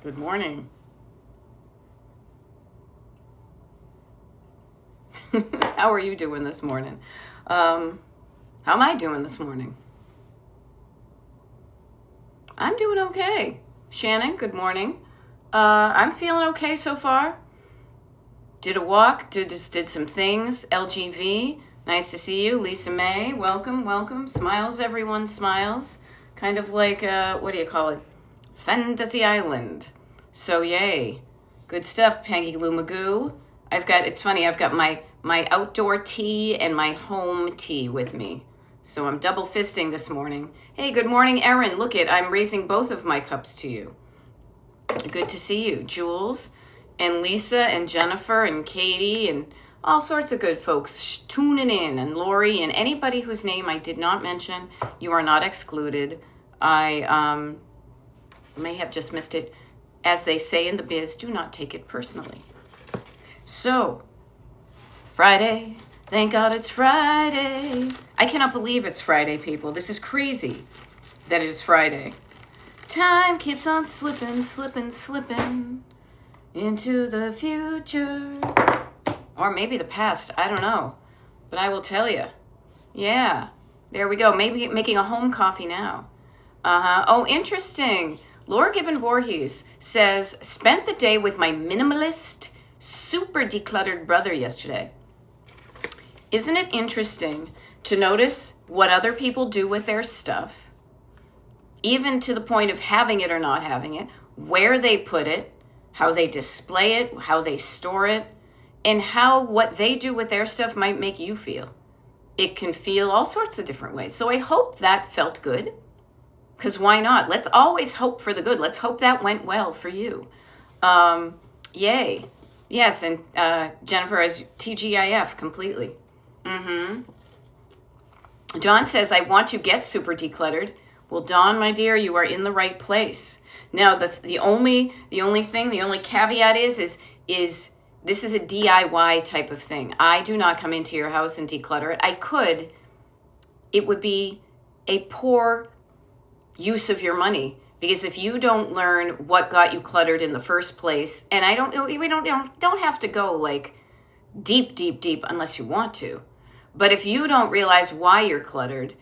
Good morning. How are you doing this morning? How am I doing this morning? I'm doing okay. Shannon, good morning. I'm feeling okay so far. Did a walk, did some things. LGV, nice to see you. Lisa May, welcome, welcome. Smiles, everyone smiles. Kind of like, what do you call it? Fantasy Island. So yay. Good stuff, Peggy Lou Magoo. It's funny, I've got my outdoor tea and my home tea with me. So I'm double fisting this morning. Hey, good morning, Erin. Look I'm raising both of my cups to you. Good to see you, Jules and Lisa and Jennifer and Katie and all sorts of good folks tuning in, and Lori and anybody whose name I did not mention. You are not excluded. I may have just missed it. As they say in the biz, do not take it personally. So, Friday. Thank God it's Friday. I cannot believe it's Friday, people. This is crazy that it is Friday. Time keeps on slipping, slipping, slipping into the future. Or maybe the past. I don't know. But I will tell you. Yeah. There we go. Maybe making a home coffee now. Oh, interesting. Laura Gibbon Voorhees says, spent the day with my minimalist, super decluttered brother yesterday. Isn't it interesting to notice what other people do with their stuff, even to the point of having it or not having it, where they put it, how they display it, how they store it, and how what they do with their stuff might make you feel. It can feel all sorts of different ways. So I hope that felt good, because why not? Let's always hope for the good. Let's hope that went well for you. Yay. Yes, and Jennifer as TGIF completely. Dawn says, I want to get super decluttered. Well, Dawn, my dear, you are in the right place. Now, the only caveat is this is a DIY type of thing. I do not come into your house and declutter it. I could. It would be a poor use of your money, because if you don't learn what got you cluttered in the first place, and we don't have to go like deep unless you want to. But if you don't realize why you're cluttered,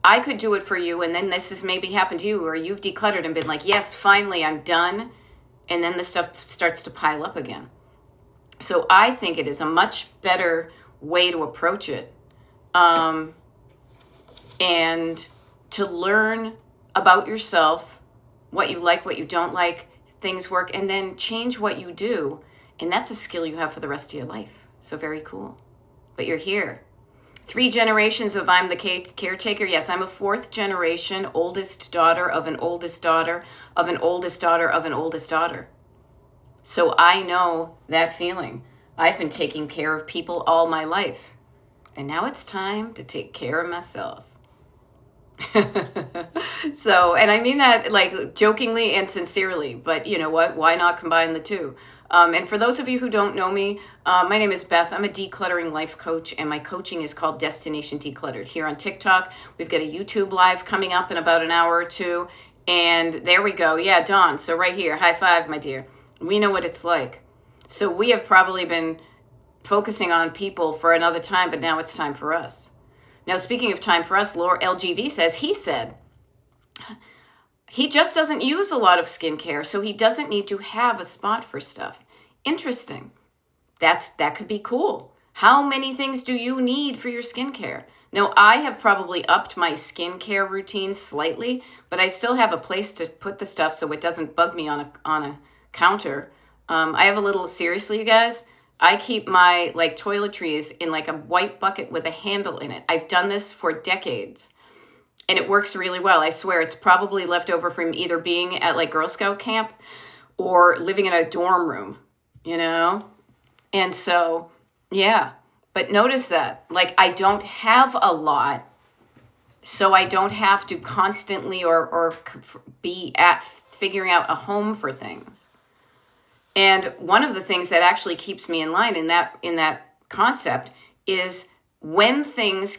I could do it for you, and then this has maybe happened to you, or you've decluttered and been like, yes, finally, I'm done, and then the stuff starts to pile up again. So I think it is a much better way to approach it, and to learn about yourself, what you like, what you don't like, things work, and then change what you do, and that's a skill you have for the rest of your life. So very cool. But you're here. 3 generations of I'm the caretaker. Yes, I'm a 4th generation, oldest daughter of an oldest daughter of an oldest daughter of an oldest daughter. So I know that feeling. I've been taking care of people all my life. And now it's time to take care of myself. So, and I mean that like jokingly and sincerely, but you know what? Why not combine the two? And for those of you who don't know me, my name is Beth. I'm a decluttering life coach, and my coaching is called Destination Decluttered. Here on TikTok, we've got a YouTube live coming up in about an hour or two. And there we go. Yeah, Dawn. So right here, high five, my dear. We know what it's like. So we have probably been focusing on people for another time, but now it's time for us. Now, speaking of time for us, Laura LGV says, he just doesn't use a lot of skincare, so he doesn't need to have a spot for stuff. Interesting. That could be cool. How many things do you need for your skincare? Now, I have probably upped my skincare routine slightly, but I still have a place to put the stuff so it doesn't bug me on a counter. I have a little, seriously, you guys, I keep my like toiletries in like a white bucket with a handle in it. I've done this for decades. And it works really well. I swear it's probably left over from either being at like Girl Scout camp or living in a dorm room, you know? And so, yeah. But notice that, like, I don't have a lot, so I don't have to constantly or be at figuring out a home for things. And one of the things that actually keeps me in line in that concept is when things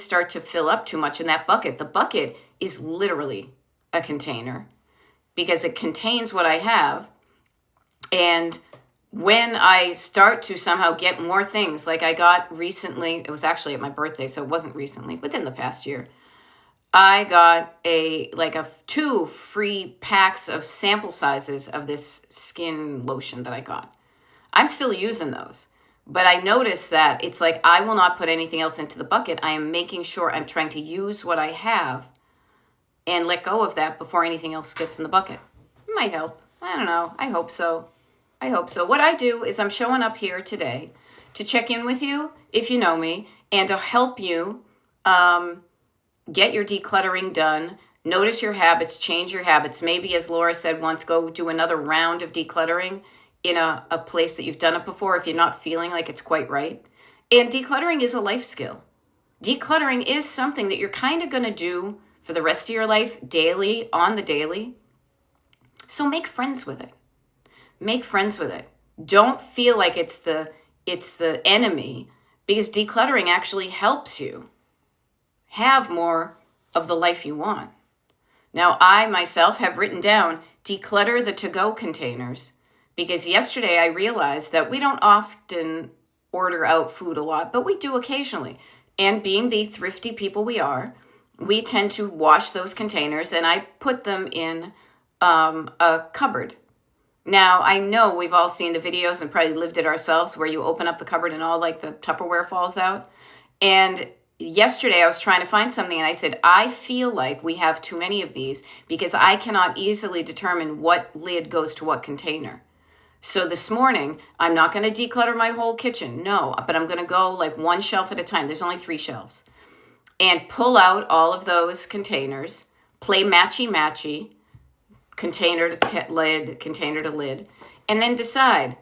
start to fill up too much in that bucket. The bucket is literally a container, because it contains what I have. And when I start to somehow get more things, like I got recently, it was actually at my birthday, so it wasn't recently, within the past year, I got 2 free packs of sample sizes of this skin lotion that I got. I'm still using those, but I noticed that it's like I will not put anything else into the bucket. I am making sure I'm trying to use what I have and let go of that before anything else gets in the bucket. It might help. I don't know. I hope so. What I do is I'm showing up here today to check in with you, if you know me, and to help you get your decluttering done, notice your habits, change your habits. Maybe, as Laura said once, go do another round of decluttering in a place that you've done it before if you're not feeling like it's quite right. And decluttering is a life skill. Decluttering is something that you're kind of going to do for the rest of your life, daily, on the daily. So make friends with it. Make friends with it. Don't feel like it's the enemy, because decluttering actually helps you have more of the life you want. Now, I myself have written down declutter the to-go containers, because yesterday I realized that we don't often order out food a lot, but we do occasionally. And being the thrifty people we are, we tend to wash those containers, and I put them in a cupboard. Now, I know we've all seen the videos and probably lived it ourselves where you open up the cupboard and all like the Tupperware falls out. And yesterday I was trying to find something and I said, I feel like we have too many of these because I cannot easily determine what lid goes to what container. So this morning, I'm not going to declutter my whole kitchen. No, but I'm going to go like one shelf at a time. There's only 3 shelves. And pull out all of those containers, play matchy-matchy, container to lid, and then decide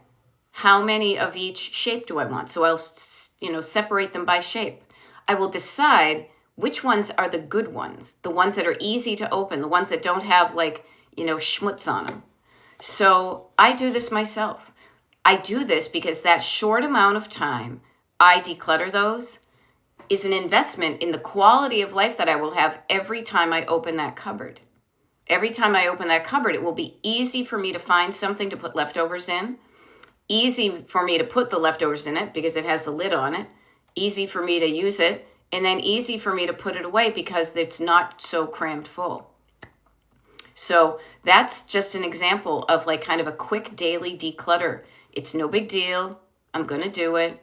how many of each shape do I want. So I'll, separate them by shape. I will decide which ones are the good ones, the ones that are easy to open, the ones that don't have schmutz on them. So I do this myself. I do this because that short amount of time I declutter those is an investment in the quality of life that I will have every time I open that cupboard. Every time I open that cupboard, it will be easy for me to find something to put leftovers in, easy for me to put the leftovers in it because it has the lid on it, easy for me to use it, and then easy for me to put it away because it's not so crammed full. So that's just an example of kind of a quick daily declutter. It's no big deal. I'm going to do it.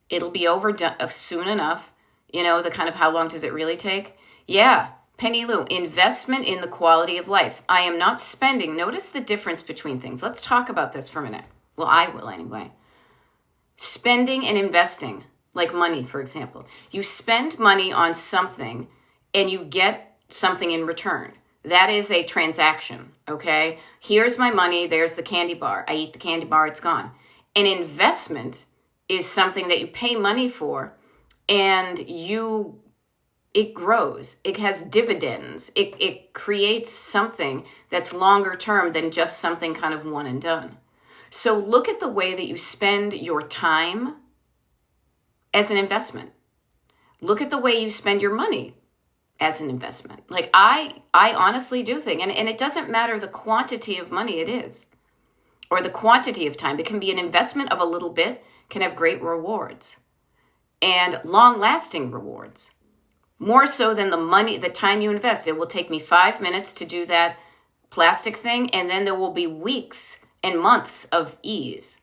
It'll be over soon enough. The kind of how long does it really take? Yeah. Penny Lou, investment in the quality of life. I am not spending. Notice the difference between things. Let's talk about this for a minute. Well, I will anyway. Spending and investing, like money, for example. You spend money on something and you get something in return. That is a transaction, okay? Here's my money. There's the candy bar. I eat the candy bar. It's gone. An investment is something that you pay money for and it grows. It has dividends. It creates something that's longer term than just something kind of one and done. So look at the way that you spend your time as an investment. Look at the way you spend your money as an investment. I honestly do think, and it doesn't matter the quantity of money it is, or the quantity of time. It can be an investment of a little bit, can have great rewards and long-lasting rewards. More so than the time you invest. It will take me 5 minutes to do that plastic thing, and then there will be weeks and months of ease.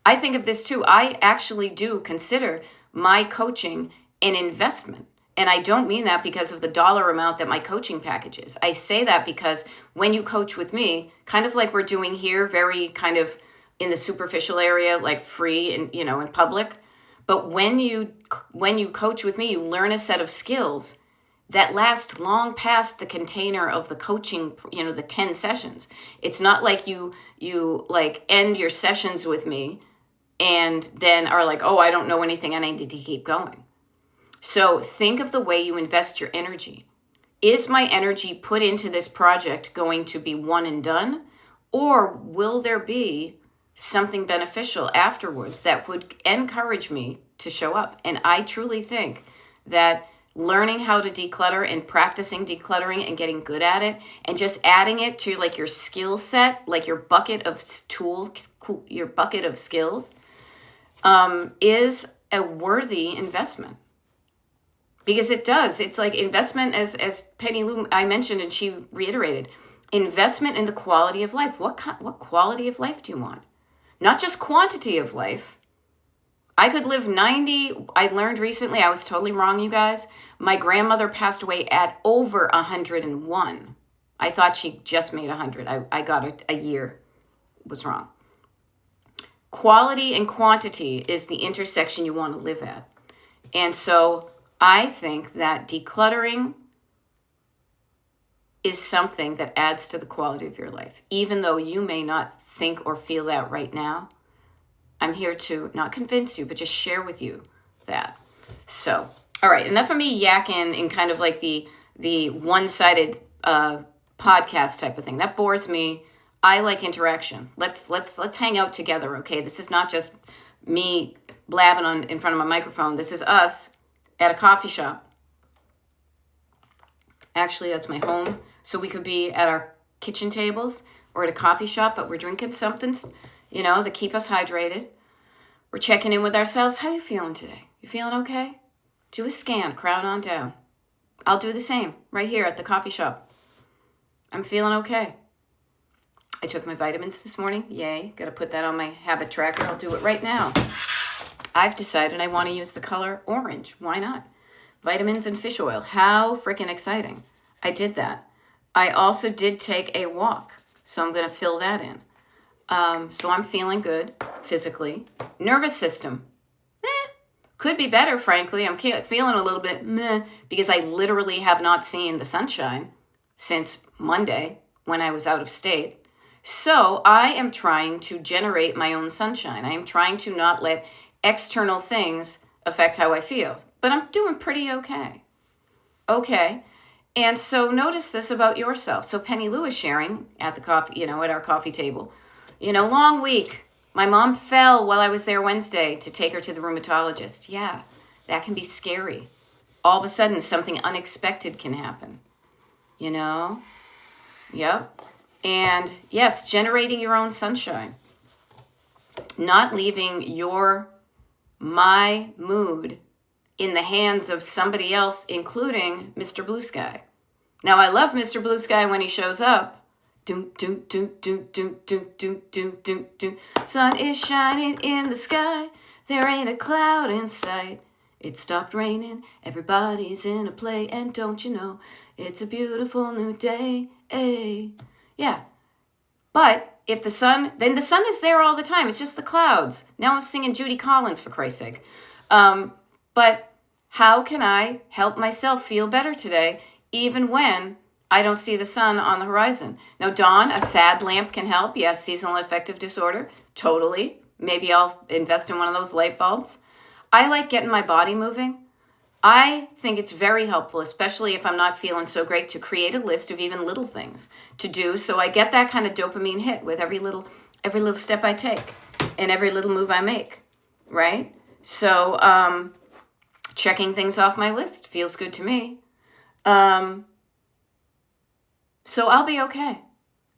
I think of this too. I actually do consider my coaching an investment. And I don't mean that because of the dollar amount that my coaching package is. I say that because when you coach with me, kind of like we're doing here, very kind of in the superficial area, like free and, in public. But when you coach with me, you learn a set of skills that last long past the container of the coaching, the 10 sessions. It's not like you end your sessions with me and then are like, oh, I don't know anything and I need to keep going. So think of the way you invest your energy. Is my energy put into this project going to be one and done? Or will there be something beneficial afterwards that would encourage me to show up? And I truly think that learning how to declutter and practicing decluttering and getting good at it and just adding it to like your skill set, like your bucket of tools, your bucket of skills, is a worthy investment. Because it does. It's like investment, as Penny Lou, I mentioned, and she reiterated, investment in the quality of life. What quality of life do you want? Not just quantity of life. I could live 90. I learned recently, I was totally wrong, you guys. My grandmother passed away at over 101. I thought she just made 100. I got it a year. Was wrong. Quality and quantity is the intersection you want to live at. And so I think that decluttering is something that adds to the quality of your life. Even though you may not think or feel that right now, I'm here to not convince you, but just share with you that. So, all right, enough of me yakking in kind of like the one-sided podcast type of thing. That bores me. I like interaction. Let's hang out together, okay? This is not just me blabbing on in front of my microphone. This is us at a coffee shop. Actually, that's my home. So we could be at our kitchen tables or at a coffee shop, but we're drinking something, that keep us hydrated. We're checking in with ourselves. How you feeling today? You feeling okay? Do a scan, crown on down. I'll do the same right here at the coffee shop. I'm feeling okay. I took my vitamins this morning. Yay. Got to put that on my habit tracker. I'll do it right now. I've decided I want to use the color orange. Why not? Vitamins and fish oil. How freaking exciting. I did that. I also did take a walk, so I'm going to fill that in. So I'm feeling good physically. Nervous system. Could be better, frankly. I'm feeling a little bit meh because I literally have not seen the sunshine since Monday when I was out of state. So I am trying to generate my own sunshine. I am trying to not let external things affect how I feel. But I'm doing pretty okay. Okay. And so notice this about yourself. So Penny Lou is sharing at the coffee, at our coffee table. Long week. My mom fell while I was there Wednesday to take her to the rheumatologist. Yeah, that can be scary. All of a sudden, something unexpected can happen. Yep. And yes, generating your own sunshine. Not leaving my mood in the hands of somebody else, including Mr. Blue Sky. Now, I love Mr. Blue Sky when he shows up. Doom, doom, doom, doom, doom, doom, doom, doom, doom, doom. Sun is shining in the sky. There ain't a cloud in sight. It stopped raining. Everybody's in a play. And don't you know, it's a beautiful new day. Yeah. But if the sun is there all the time. It's just the clouds. Now I'm singing Judy Collins, for Christ's sake. But how can I help myself feel better today, even when I don't see the sun on the horizon? Now, Dawn, a sad lamp can help. Yes, seasonal affective disorder. Totally. Maybe I'll invest in one of those light bulbs. I like getting my body moving. I think it's very helpful, especially if I'm not feeling so great, to create a list of even little things to do. So I get that kind of dopamine hit with every little step I take and every little move I make, right? So checking things off my list feels good to me. So I'll be okay.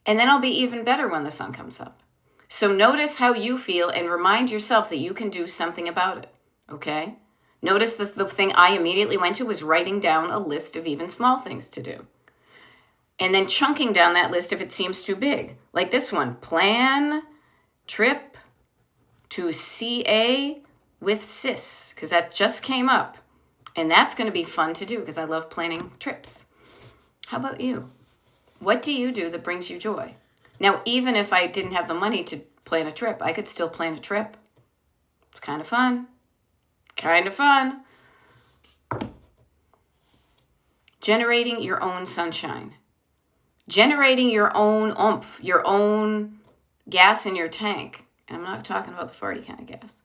And then I'll be even better when the sun comes up. So notice how you feel and remind yourself that you can do something about it, okay? Notice that the thing I immediately went to was writing down a list of even small things to do. And then chunking down that list if it seems too big. Like this one, plan trip to CA with Sis, because that just came up. And that's going to be fun to do because I love planning trips. How about you? What do you do that brings you joy? Now, even if I didn't have the money to plan a trip, I could still plan a trip. It's kind of fun. Kind of fun. Generating your own sunshine. Generating your own oomph, your own gas in your tank. And I'm not talking about the farty kind of gas.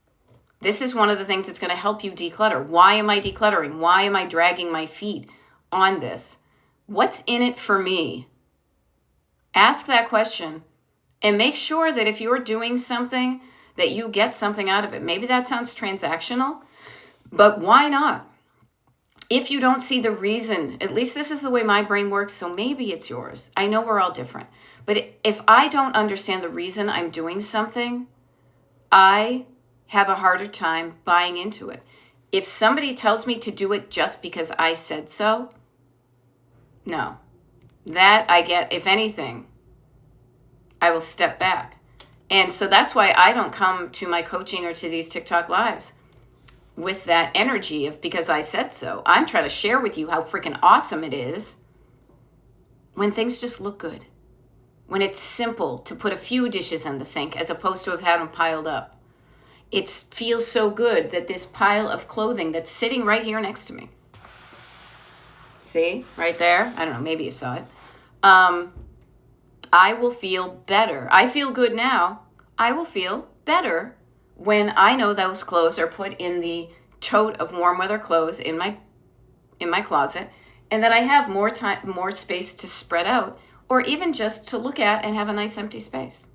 This is one of the things that's going to help you declutter. Why am I decluttering? Why am I dragging my feet on this? What's in it for me? Ask that question and make sure that if you're doing something, that you get something out of it. Maybe that sounds transactional, but why not? If you don't see the reason, at least this is the way my brain works, so maybe it's yours. I know we're all different. But if I don't understand the reason I'm doing something, I have a harder time buying into it. If somebody tells me to do it just because I said so, no. That I get, if anything, I will step back. And so that's why I don't come to my coaching or to these TikTok lives with that energy of because I said so. I'm trying to share with you how freaking awesome it is when things just look good. When it's simple to put a few dishes in the sink as opposed to have had them piled up. It feels so good that this pile of clothing that's sitting right here next to me. See, right there? I don't know, maybe you saw it. I will feel better. I feel good now. I will feel better when I know those clothes are put in the tote of warm weather clothes in my closet, and that I have more time, more space to spread out, or even just to look at and have a nice empty space.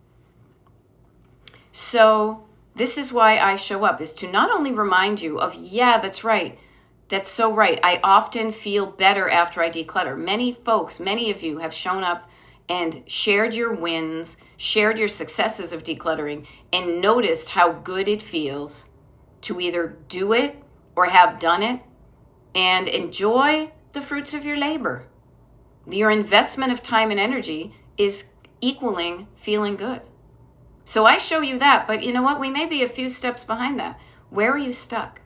So this is why I show up, is to not only remind you of, yeah, that's right. That's so right. I often feel better after I declutter. Many folks, many of you have shown up and shared your wins, shared your successes of decluttering, and noticed how good it feels to either do it or have done it and enjoy the fruits of your labor. Your investment of time and energy is equaling feeling good. So I show you that, but you know what? We may be a few steps behind that. Where are you stuck?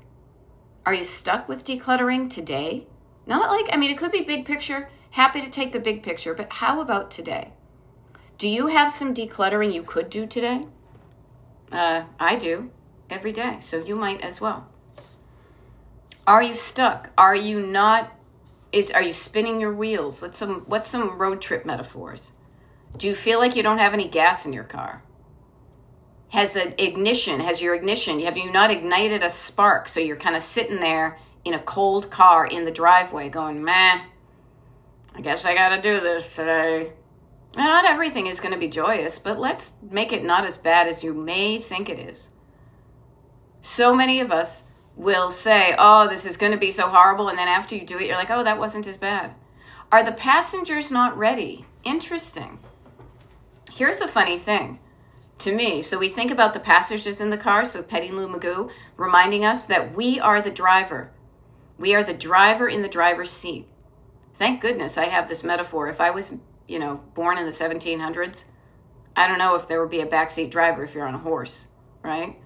Are you stuck with decluttering today? Not like, I mean, it could be big picture. Happy to take the big picture, but how about today? Do you have some decluttering you could do today? I do every day, so you might as well. Are you stuck? Are you not? Are you spinning your wheels? What's some road trip metaphors? Do you feel like you don't have any gas in your car? Have you not ignited a spark? So you're kind of sitting there in a cold car in the driveway going, meh, I guess I got to do this today. Now, not everything is going to be joyous, but let's make it not as bad as you may think it is. So many of us will say, oh, this is going to be so horrible. And then after you do it, you're like, oh, that wasn't as bad. Are the passengers not ready? Interesting. Here's a funny thing to me. So we think about the passengers in the car. So Petty Lou Magoo reminding us that we are the driver. We are the driver in the driver's seat. Thank goodness I have this metaphor. If I was, born in the 1700s, I don't know if there would be a backseat driver if you're on a horse, right?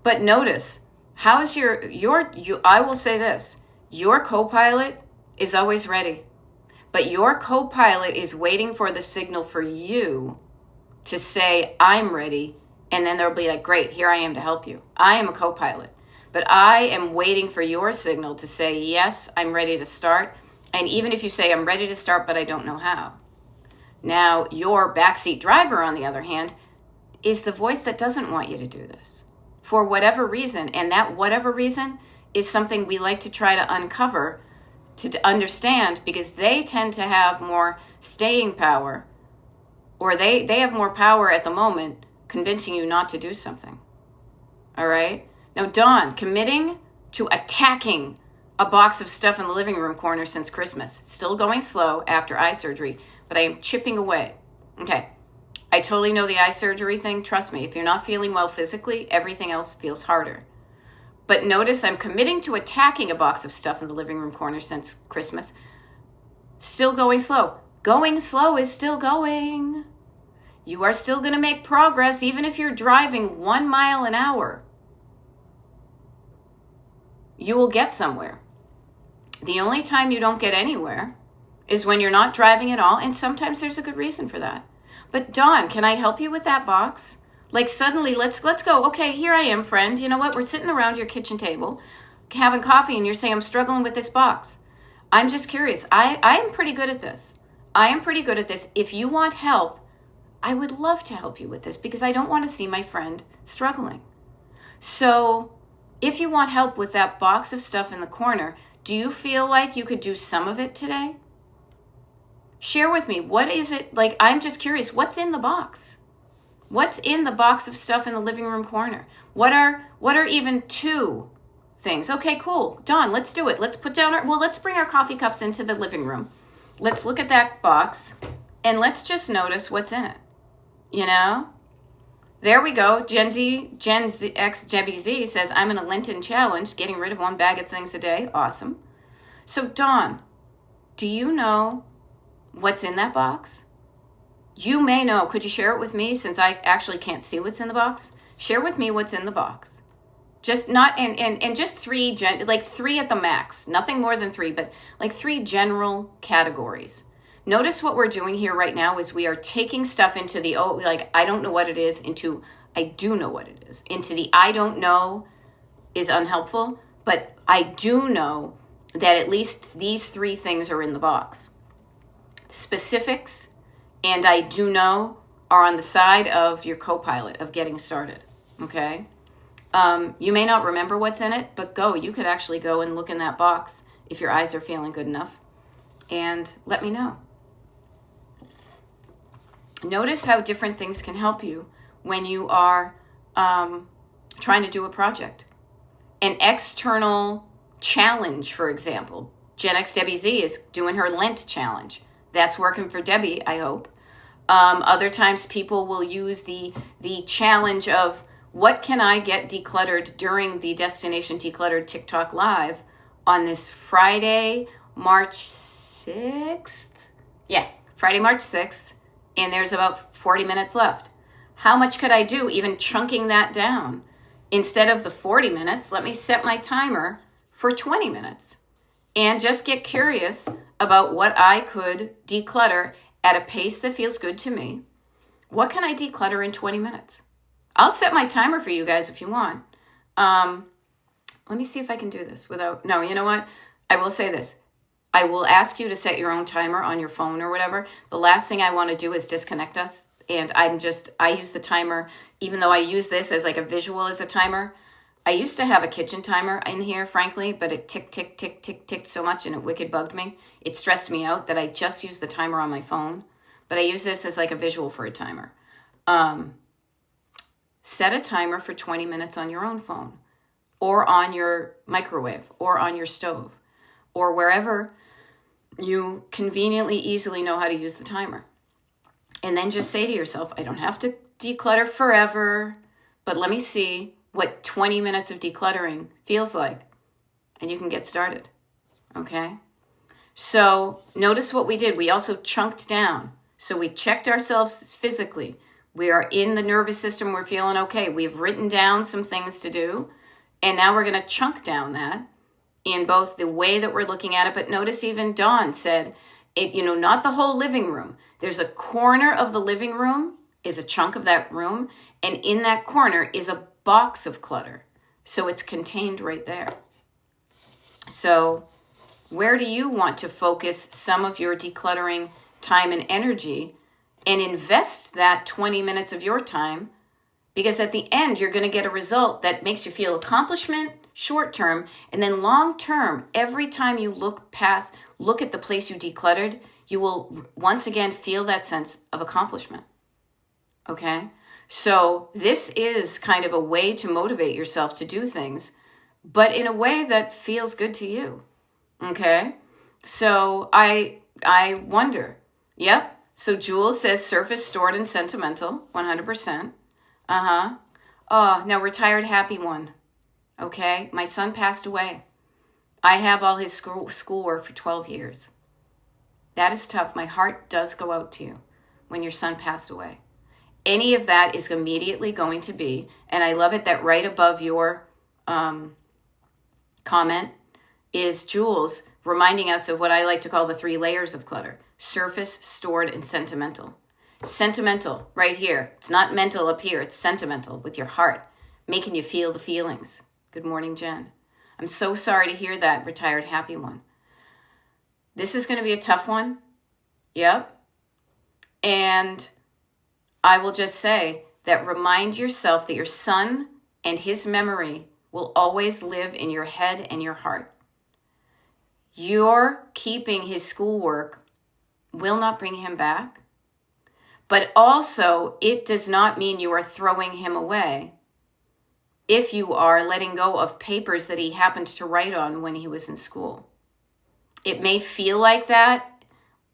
But notice, how is I will say this, your co-pilot is always ready, but your co-pilot is waiting for the signal for you to say, I'm ready, and then they'll be like, great, here I am to help you. I am a co-pilot, but I am waiting for your signal to say, yes, I'm ready to start. And even if you say, I'm ready to start, but I don't know how. Now, your backseat driver, on the other hand, is the voice that doesn't want you to do this for whatever reason. And that whatever reason is something we like to try to uncover, to understand, because they tend to have more staying power, or they have more power at the moment convincing you not to do something. All right? Now, Dawn, committing to attacking a box of stuff in the living room corner since Christmas. Still going slow after eye surgery, but I am chipping away. Okay, I totally know the eye surgery thing. Trust me, if you're not feeling well physically, everything else feels harder. But notice I'm committing to attacking a box of stuff in the living room corner since Christmas. Still going slow. Going slow is still going. You are still going to make progress even if you're driving 1 mile an hour. You will get somewhere. The only time you don't get anywhere is when you're not driving at all, and sometimes there's a good reason for that. But Dawn, can I help you with that box? Like suddenly, let's go. Okay, here I am, friend. You know what? We're sitting around your kitchen table having coffee, and you're saying, I'm struggling with this box. I'm just curious. I am pretty good at this. If you want help, I would love to help you with this because I don't want to see my friend struggling. So if you want help with that box of stuff in the corner, do you feel like you could do some of it today? Share with me. What is it? Like, I'm just curious. What's in the box? What's in the box of stuff in the living room corner? What are even 2 things. Okay, cool. Dawn, let's do it. Let's put down let's bring our coffee cups into the living room. Let's look at that box and let's just notice what's in it. You know? There we go. Gen X Debbie Z says, I'm in a Lenten challenge, getting rid of 1 bag of things a day. Awesome. So Dawn, do you know what's in that box? You may know. Could you share it with me, since I actually can't see what's in the box? Share with me what's in the box. Just not, and just 3, like 3 at the max. Nothing more than 3, but like 3 general categories. Notice what we're doing here right now is we are taking stuff into the, I don't know what it is, into I do know what it is. Into the I don't know is unhelpful, but I do know that at least these 3 things are in the box. Specifics and I do know are on the side of your co-pilot of getting started, okay? You may not remember what's in it, but you could actually go and look in that box if your eyes are feeling good enough and let me know. Notice how different things can help you when you are trying to do a project. An external challenge, for example. Gen X Debbie Z is doing her Lent challenge. That's working for Debbie, I hope. Other times people will use the challenge of what can I get decluttered during the Destination Decluttered TikTok Live on this Friday, March 6th? Yeah, Friday, March 6th. And there's about 40 minutes left. How much could I do even chunking that down? Instead of the 40 minutes, let me set my timer for 20 minutes and just get curious about what I could declutter at a pace that feels good to me. What can I declutter in 20 minutes? I'll set my timer for you guys if you want. Let me see if I can do this without, no, you know what? I will say this. I will ask you to set your own timer on your phone or whatever. The last thing I want to do is disconnect us. And I use the timer, even though I use this as like a visual as a timer. I used to have a kitchen timer in here, frankly, but it ticked, tick, tick, tick, ticked so much and it wicked bugged me. It stressed me out that I just used the timer on my phone. But I use this as like a visual for a timer. Set a timer for 20 minutes on your own phone or on your microwave or on your stove or wherever you conveniently, easily know how to use the timer. And then just say to yourself, I don't have to declutter forever, but let me see what 20 minutes of decluttering feels like. And you can get started, okay? So notice what we did. We also chunked down. So we checked ourselves physically. We are in the nervous system. We're feeling okay. We've written down some things to do. And now we're going to chunk down that in both the way that we're looking at it. But notice even Dawn said, not the whole living room. There's a corner of the living room is a chunk of that room. And in that corner is a box of clutter. So it's contained right there. So where do you want to focus some of your decluttering time and energy and invest that 20 minutes of your time? Because at the end, you're going to get a result that makes you feel accomplishment short term, and then long term, every time you look at the place you decluttered, you will once again feel that sense of accomplishment. Okay? So this is kind of a way to motivate yourself to do things, but in a way that feels good to you. Okay? So I wonder. Yep. So Jules says surface, stored, and sentimental, 100%. Oh, now retired happy one. Okay? My son passed away. I have all his schoolwork for 12 years. That is tough. My heart does go out to you when your son passed away. Any of that is immediately going to be, and I love it that right above your comment is Jules reminding us of what I like to call the 3 layers of clutter. Surface, stored, and sentimental. Sentimental, right here. It's not mental up here. It's sentimental with your heart, making you feel the feelings. Good morning, Jen. I'm so sorry to hear that, retired happy one. This is going to be a tough one. Yep. And I will just say that remind yourself that your son and his memory will always live in your head and your heart. Your keeping his schoolwork will not bring him back, but also it does not mean you are throwing him away if you are letting go of papers that he happened to write on when he was in school. It may feel like that,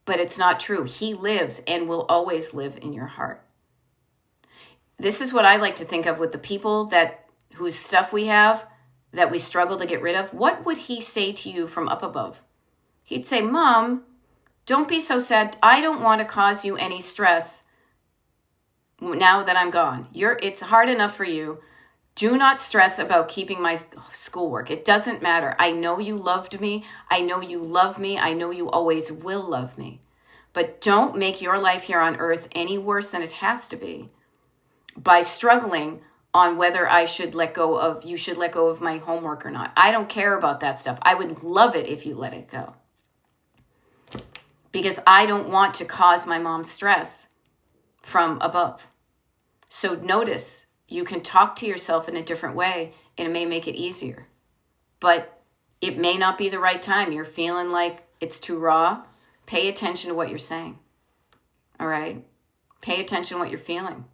but it's not true. He lives and will always live in your heart. This is what I like to think of with the people whose stuff we have that we struggle to get rid of. What would he say to you from up above? He'd say, Mom, don't be so sad. I don't want to cause you any stress now that I'm gone. It's hard enough for you. Do not stress about keeping my schoolwork. It doesn't matter. I know you loved me. I know you love me. I know you always will love me. But don't make your life here on earth any worse than it has to be by struggling on whether you should let go of my homework or not. I don't care about that stuff. I would love it if you let it go. Because I don't want to cause my mom stress from above. So notice, you can talk to yourself in a different way and it may make it easier. But it may not be the right time. You're feeling like it's too raw. Pay attention to what you're saying. All right? Pay attention to what you're feeling.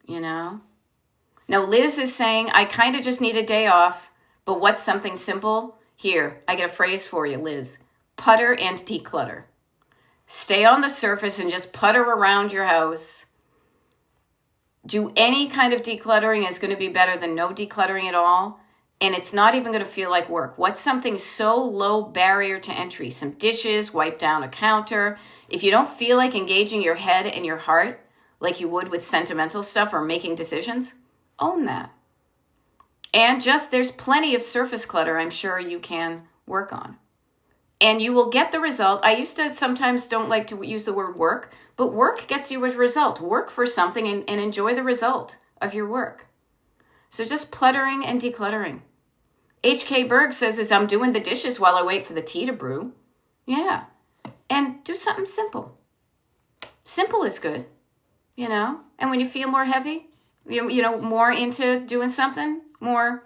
You know? Now, Liz is saying, I kind of just need a day off, but what's something simple? Here, I get a phrase for you, Liz. Putter and declutter. Stay on the surface and just putter around your house. Do any kind of decluttering is going to be better than no decluttering at all. And it's not even going to feel like work. What's something so low barrier to entry? Some dishes, wipe down a counter. If you don't feel like engaging your head and your heart like you would with sentimental stuff or making decisions, own that. And there's plenty of surface clutter I'm sure you can work on. And you will get the result. I used to sometimes don't like to use the word work, but work gets you a result. Work for something and enjoy the result of your work. So just cluttering and decluttering. H.K. Berg says, I'm doing the dishes while I wait for the tea to brew. Yeah. And do something simple. Simple is good, you know. And when you feel more heavy, you know, more into doing something more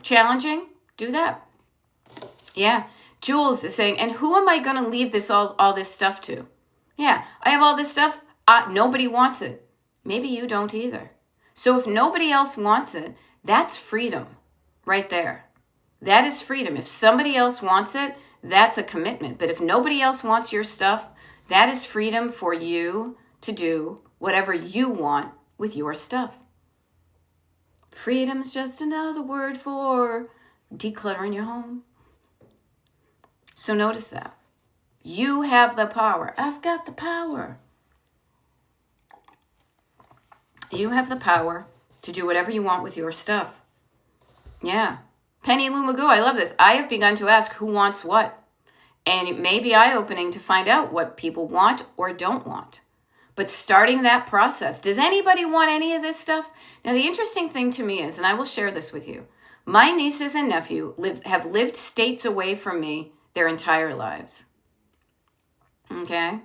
challenging, do that. Yeah. Jules is saying, and who am I going to leave all this stuff to? Yeah, I have all this stuff. Nobody wants it. Maybe you don't either. So if nobody else wants it, that's freedom right there. That is freedom. If somebody else wants it, that's a commitment. But if nobody else wants your stuff, that is freedom for you to do whatever you want with your stuff. Freedom's just another word for decluttering your home. So notice that. You have the power. I've got the power. You have the power to do whatever you want with your stuff. Yeah. Penny Lou Magoo, I love this. I have begun to ask who wants what. And it may be eye-opening to find out what people want or don't want. But starting that process, does anybody want any of this stuff? Now, the interesting thing to me is, and I will share this with you, my nieces and nephew have lived states away from me their entire lives. Okay?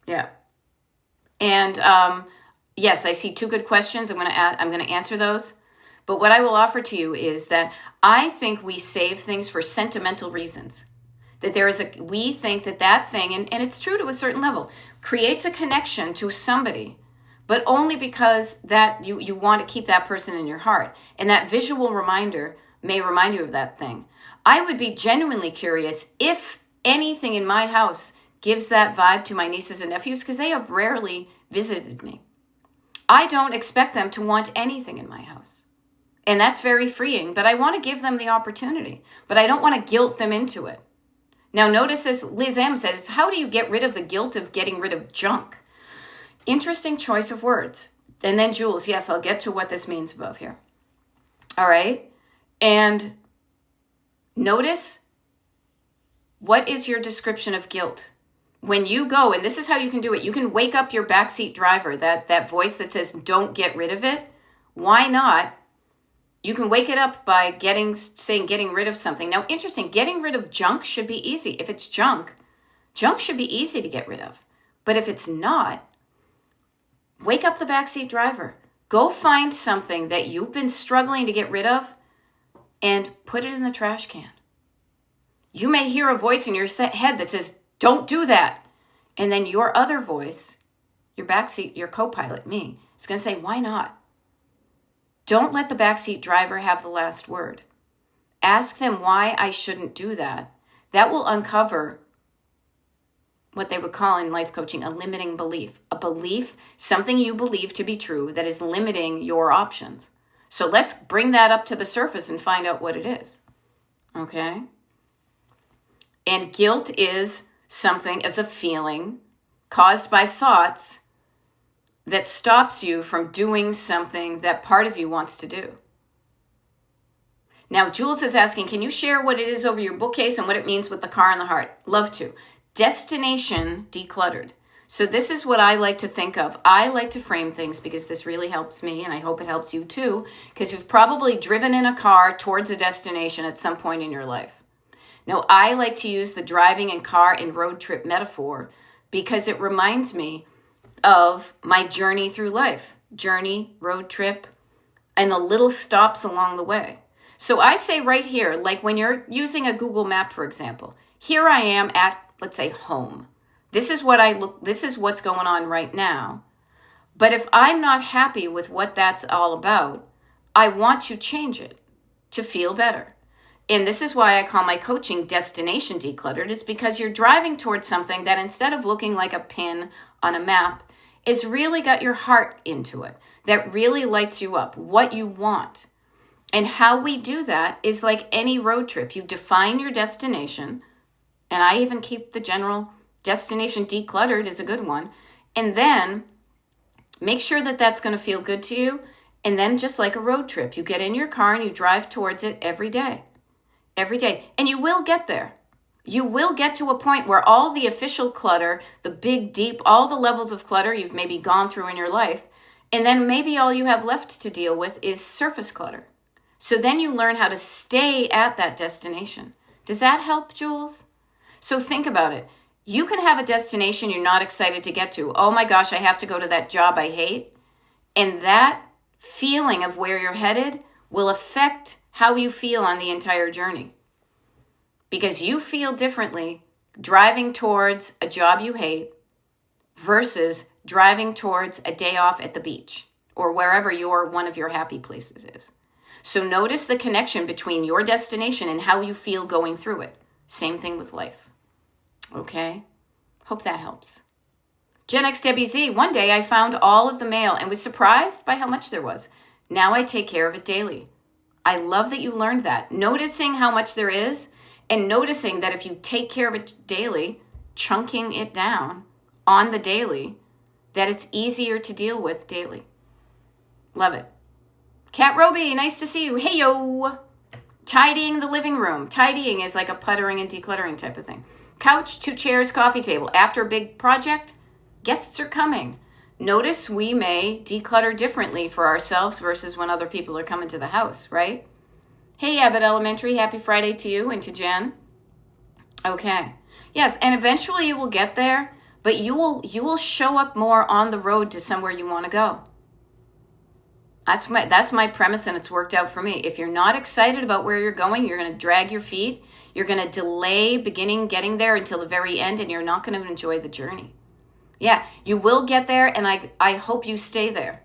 Yeah. And yes, I see two good questions. I'm going to answer those. But what I will offer to you is that I think we save things for sentimental reasons. That we think that thing, and it's true to a certain level, creates a connection to somebody, but only because that you want to keep that person in your heart. And that visual reminder may remind you of that thing. I would be genuinely curious if anything in my house gives that vibe to my nieces and nephews, because they have rarely visited me. I don't expect them to want anything in my house. And that's very freeing, but I want to give them the opportunity. But I don't want to guilt them into it. Now notice as Liz M says, how do you get rid of the guilt of getting rid of junk? Interesting choice of words. And then Jules, yes, I'll get to what this means above here. All right. And notice, what is your description of guilt? When you go, and this is how you can do it, you can wake up your backseat driver, that voice that says, don't get rid of it. Why not? You can wake it up by getting rid of something. Now, interesting, getting rid of junk should be easy. If it's junk should be easy to get rid of. But if it's not, wake up the backseat driver. Go find something that you've been struggling to get rid of and put it in the trash can. You may hear a voice in your head that says, don't do that. And then your other voice, your backseat, your co-pilot, me, is going to say, why not? Don't let the backseat driver have the last word. Ask them why I shouldn't do that. That will uncover what they would call in life coaching a limiting belief. A belief, something you believe to be true that is limiting your options. So let's bring that up to the surface and find out what it is. Okay? And guilt is something as a feeling caused by thoughts that stops you from doing something that part of you wants to do. Now, Jules is asking, can you share what it is over your bookcase and what it means with the car and the heart? Love to. Destination decluttered. So this is what I like to think of. I like to frame things because this really helps me, and I hope it helps you too, because you've probably driven in a car towards a destination at some point in your life. Now, I like to use the driving and car and road trip metaphor because it reminds me of my journey through life. Journey, road trip, and the little stops along the way. So I say right here, like when you're using a Google map, for example, here I am at, let's say, home. This is what's going on right now. But if I'm not happy with what that's all about, I want to change it to feel better. And this is why I call my coaching destination decluttered, is because you're driving towards something that instead of looking like a pin on a map, is really got your heart into it, that really lights you up, what you want. And how we do that is like any road trip. You define your destination, and I even keep the general destination decluttered is a good one. And then make sure that that's going to feel good to you. And then just like a road trip, you get in your car and you drive towards it every day. Every day. And you will get there. You will get to a point where all the official clutter, the big, deep, all the levels of clutter you've maybe gone through in your life, and then maybe all you have left to deal with is surface clutter. So then you learn how to stay at that destination. Does that help, Jules? So think about it. You can have a destination you're not excited to get to. Oh my gosh, I have to go to that job I hate. And that feeling of where you're headed will affect how you feel on the entire journey. Because you feel differently driving towards a job you hate versus driving towards a day off at the beach or wherever one of your happy places is. So notice the connection between your destination and how you feel going through it. Same thing with life. Okay? Hope that helps. Gen X Debbie Z, one day I found all of the mail and was surprised by how much there was. Now I take care of it daily. I love that you learned that. Noticing how much there is and noticing that if you take care of it daily, chunking it down on the daily, that it's easier to deal with daily. Love it. Kat Roby, nice to see you. Hey, yo. Tidying the living room. Tidying is like a puttering and decluttering type of thing. Couch, 2 chairs, coffee table. After a big project, guests are coming. Notice we may declutter differently for ourselves versus when other people are coming to the house, right? Hey, Abbott Elementary, happy Friday to you and to Jen. Okay. Yes, and eventually you will get there, but you will show up more on the road to somewhere you want to go. That's my premise, and it's worked out for me. If you're not excited about where you're going, you're going to drag your feet. You're going to delay getting there until the very end, and you're not going to enjoy the journey. Yeah, you will get there, and I hope you stay there.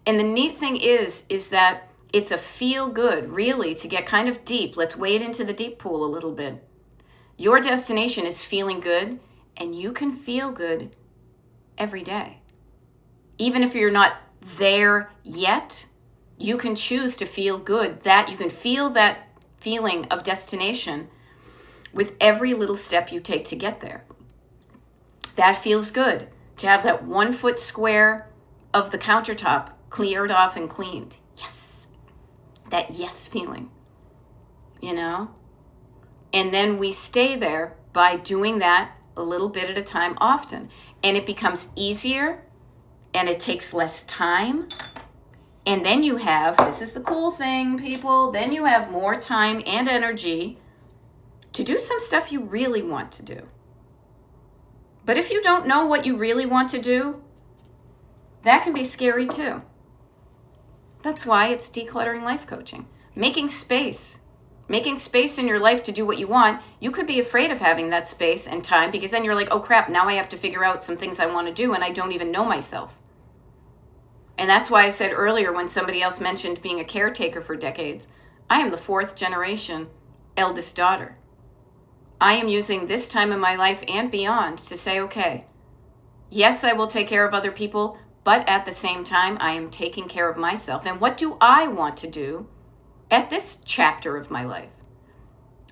And the neat thing is that it's a feel good, really, to get kind of deep. Let's wade into the deep pool a little bit. Your destination is feeling good, and you can feel good every day. Even if you're not there yet, you can choose to feel good. That you can feel that feeling of destination with every little step you take to get there. That feels good, to have that 1 foot square of the countertop cleared off and cleaned. Yes. That yes feeling, And then we stay there by doing that a little bit at a time often. And it becomes easier and it takes less time. And then you have, this is the cool thing, people, then you have more time and energy to do some stuff you really want to do. But if you don't know what you really want to do, that can be scary too. That's why it's decluttering life coaching. Making space in your life to do what you want. You could be afraid of having that space and time because then you're like, oh crap, now I have to figure out some things I want to do and I don't even know myself. And that's why I said earlier when somebody else mentioned being a caretaker for decades, I am the 4th generation eldest daughter. I am using this time in my life and beyond to say, okay, yes, I will take care of other people, but at the same time, I am taking care of myself. And what do I want to do at this chapter of my life?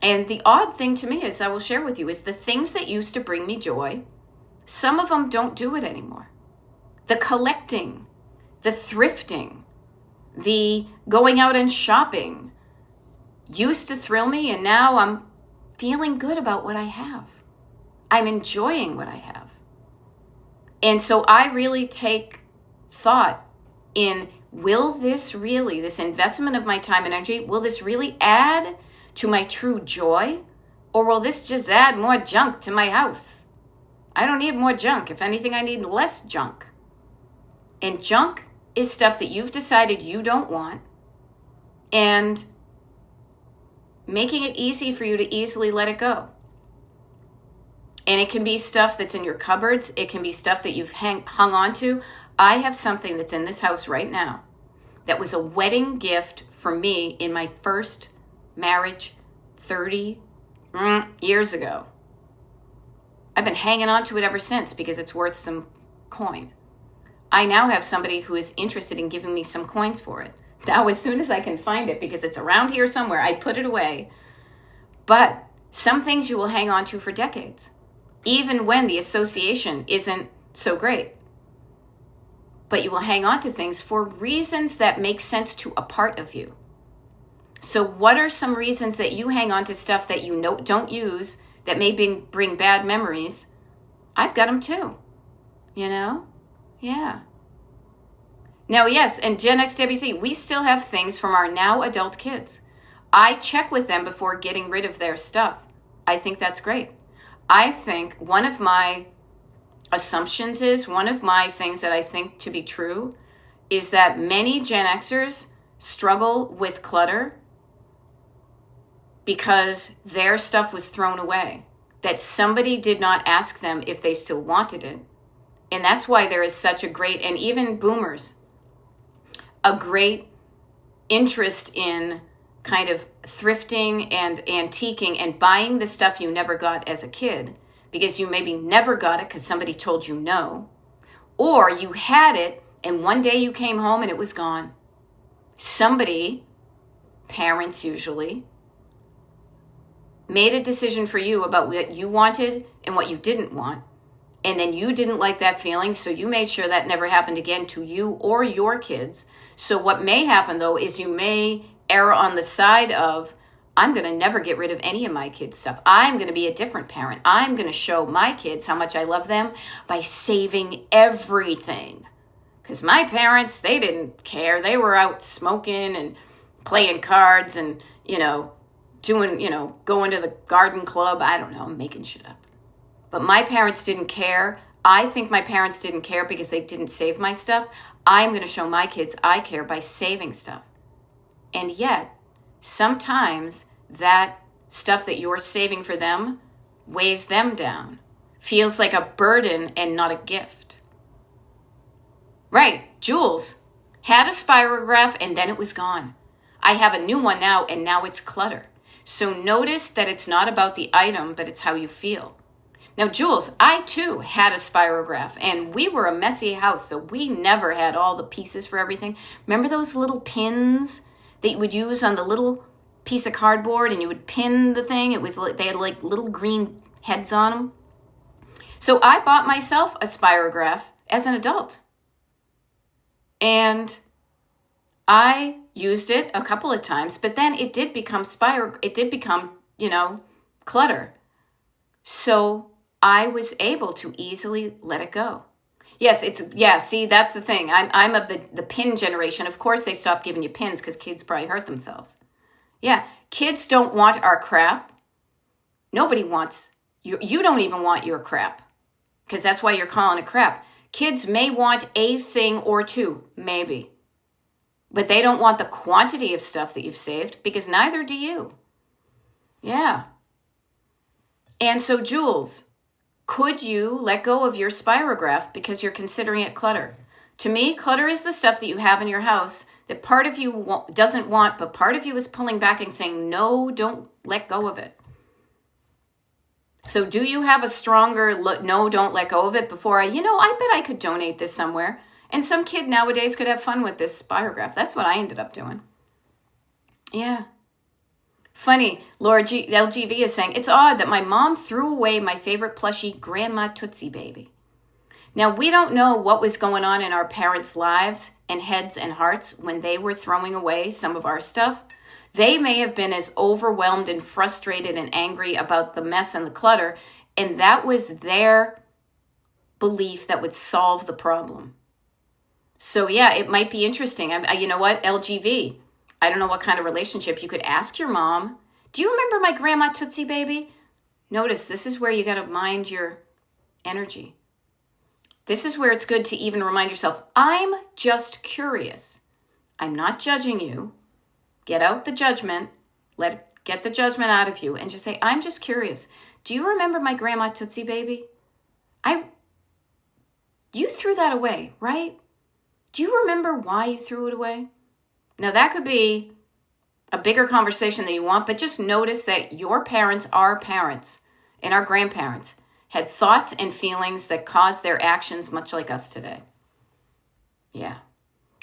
And the odd thing to me is, I will share with you, is the things that used to bring me joy, some of them don't do it anymore. The collecting, the thrifting, the going out and shopping used to thrill me, and now I'm feeling good about what I have. I'm enjoying what I have. And so I really take thought in, will this really, this investment of my time and energy, will this really add to my true joy? Or will this just add more junk to my house? I don't need more junk. If anything, I need less junk. And junk is stuff that you've decided you don't want, and making it easy for you to easily let it go. And it can be stuff that's in your cupboards. It can be stuff that you've hung on to. I have something that's in this house right now that was a wedding gift for me in my first marriage 30 years ago. I've been hanging on to it ever since because it's worth some coin. I now have somebody who is interested in giving me some coins for it. Now, as soon as I can find it, because it's around here somewhere, I put it away. But some things you will hang on to for decades, even when the association isn't so great. But you will hang on to things for reasons that make sense to a part of you. So what are some reasons that you hang on to stuff that you don't use, that may bring bad memories? I've got them too, you know? Yeah. Now, yes, and Gen X WC, we still have things from our now adult kids. I check with them before getting rid of their stuff. I think that's great. I think one of my assumptions is, one of my things that I think to be true, is that many Gen Xers struggle with clutter because their stuff was thrown away, that somebody did not ask them if they still wanted it. And that's why there is such a great, and even boomers, a great interest in kind of thrifting and antiquing and buying the stuff you never got as a kid, because you maybe never got it because somebody told you no, or you had it and one day you came home and it was gone. Somebody, parents usually, made a decision for you about what you wanted and what you didn't want. And then you didn't like that feeling, so you made sure that never happened again to you or your kids. So what may happen, though, is you may err on the side of, I'm going to never get rid of any of my kids' stuff. I'm going to be a different parent. I'm going to show my kids how much I love them by saving everything. Because my parents, they didn't care. They were out smoking and playing cards and, doing, going to the garden club. I don't know, I'm making shit up. But my parents didn't care. I think my parents didn't care because they didn't save my stuff. I'm going to show my kids I care by saving stuff. And yet, sometimes that stuff that you're saving for them weighs them down, feels like a burden and not a gift. Right, Jules had a spirograph and then it was gone. I have a new one now and now it's clutter. So notice that it's not about the item, but it's how you feel. Now, Jules, I too had a spirograph, and we were a messy house, so we never had all the pieces for everything. Remember those little pins that you would use on the little piece of cardboard, and you would pin the thing? It was like they had like little green heads on them. So I bought myself a spirograph as an adult, and I used it a couple of times, but then it did become clutter. So I was able to easily let it go. See, that's the thing. I'm of the pin generation. Of course, they stopped giving you pins because kids probably hurt themselves. Yeah, kids don't want our crap. Nobody wants, you don't even want your crap because that's why you're calling it crap. Kids may want a thing or two, maybe, but they don't want the quantity of stuff that you've saved because neither do you. Yeah. And so, Jules, could you let go of your spirograph because you're considering it clutter? To me, clutter is the stuff that you have in your house that part of you doesn't want, but part of you is pulling back and saying, no, don't let go of it. So do you have a stronger, no, don't let go of it before I bet I could donate this somewhere. And some kid nowadays could have fun with this spirograph. That's what I ended up doing. Yeah. Funny, Laura LGV is saying, it's odd that my mom threw away my favorite plushie, Grandma Tootsie Baby. Now, we don't know what was going on in our parents' lives and heads and hearts when they were throwing away some of our stuff. They may have been as overwhelmed and frustrated and angry about the mess and the clutter, and that was their belief that would solve the problem. So yeah, it might be interesting. You know what, LGV, I don't know what kind of relationship. You could ask your mom, do you remember my Grandma Tootsie Baby? Notice, this is where you got to mind your energy. This is where it's good to even remind yourself, I'm just curious. I'm not judging you. Get out the judgment. Get the judgment out of you and just say, I'm just curious. Do you remember my Grandma Tootsie Baby? You threw that away, right? Do you remember why you threw it away? Now that could be a bigger conversation than you want, but just notice that your parents, our parents, and our grandparents had thoughts and feelings that caused their actions much like us today. Yeah.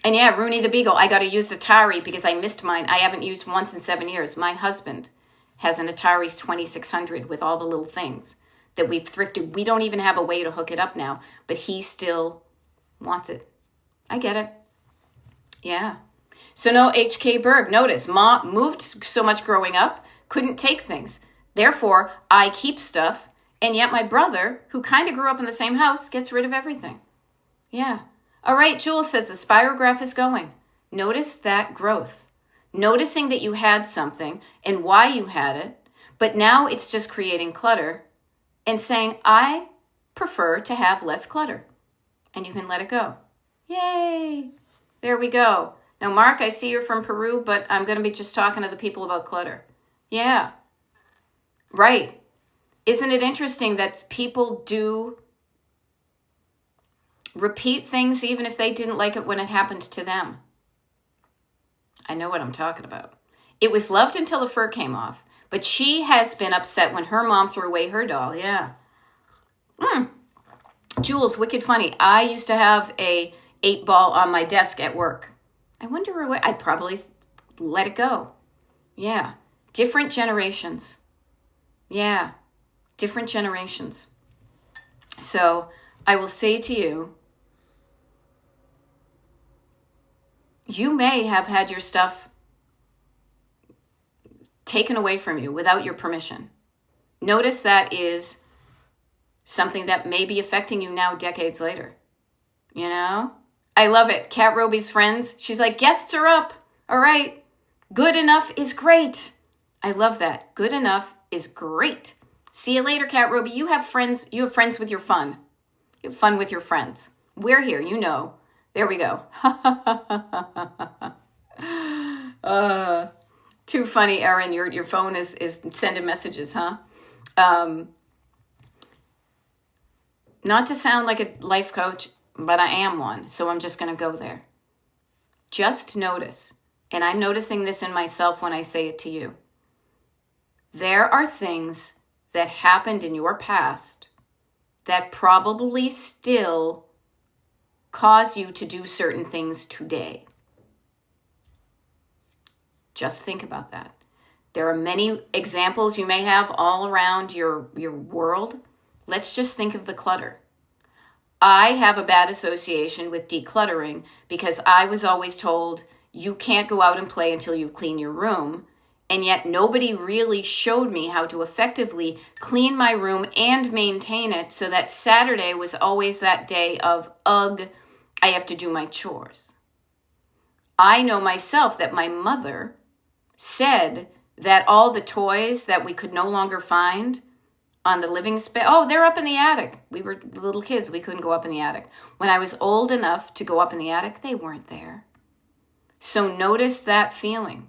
And yeah, Rooney the Beagle, I got to use Atari because I missed mine. I haven't used once in 7 years. My husband has an Atari 2600 with all the little things that we've thrifted. We don't even have a way to hook it up now, but he still wants it. I get it. Yeah. So no HK Berg. Notice, Mom moved so much growing up, couldn't take things. Therefore, I keep stuff. And yet my brother, who kind of grew up in the same house, gets rid of everything. Yeah. All right, Jules says the spirograph is going. Notice that growth. Noticing that you had something and why you had it, but now it's just creating clutter and saying, I prefer to have less clutter. And you can let it go. Yay. There we go. Now, Mark, I see you're from Peru, but I'm going to be just talking to the people about clutter. Yeah. Right. Isn't it interesting that people do repeat things even if they didn't like it when it happened to them? I know what I'm talking about. It was loved until the fur came off, but she has been upset when her mom threw away her doll. Yeah. Jules, wicked funny. I used to have a 8-ball on my desk at work. I wonder where I'd probably let it go. Yeah. Different generations. Yeah. Different generations. So I will say to you, you may have had your stuff taken away from you without your permission. Notice that is something that may be affecting you now decades later. You know? I love it. Cat Roby's friends. She's like, guests are up. All right. Good enough is great. I love that. Good enough is great. See you later, Cat Roby. You have friends. You have friends with your fun. You have fun with your friends. We're here. You know. There we go. Too funny, Erin. Your phone is sending messages, huh? Not to sound like a life coach, but I am one, so I'm just going to go there. Just notice, and I'm noticing this in myself when I say it to you. There are things that happened in your past that probably still cause you to do certain things today. Just think about that. There are many examples you may have all around your world. Let's just think of the clutter. I have a bad association with decluttering because I was always told you can't go out and play until you clean your room. And yet nobody really showed me how to effectively clean my room and maintain it so that Saturday was always that day of, ugh, I have to do my chores. I know myself that my mother said that all the toys that we could no longer find on the living space, oh, they're up in the attic. We were little kids. We couldn't go up in the attic. When I was old enough to go up in the attic, they weren't there. So notice that feeling.